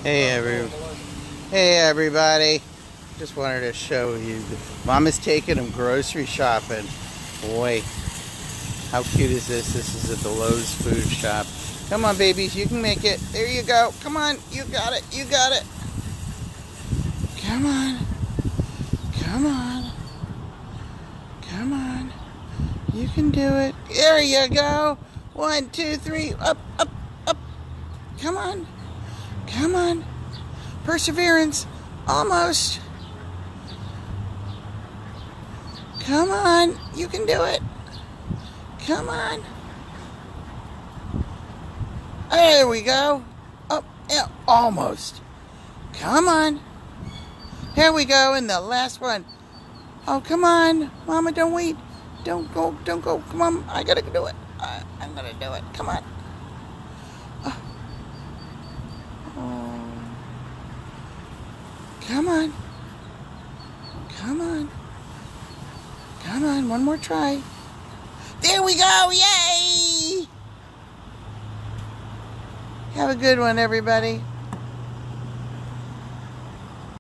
Hey everybody. Just wanted to show you. Mama's taking them grocery shopping. Boy, how cute is this? This is at the Lowe's food shop. Come on, babies, you can make it. There you go. Come on, you got it. You got it. Come on. Come on. Come on. You can do it. There you go. 1, 2, 3. Up, up, up. Come on. Come on. Perseverance. Almost. Come on. You can do it. Come on. There we go. Up. Yeah, almost. Come on. Here we go. And the last one. Oh, come on. Mama, don't wait. Don't go. Don't go. Come on. I gotta do it. I'm gonna do it. Come on. Oh. Come on. Come on. Come on. One more try. There we go. Yay! Have a good one, everybody.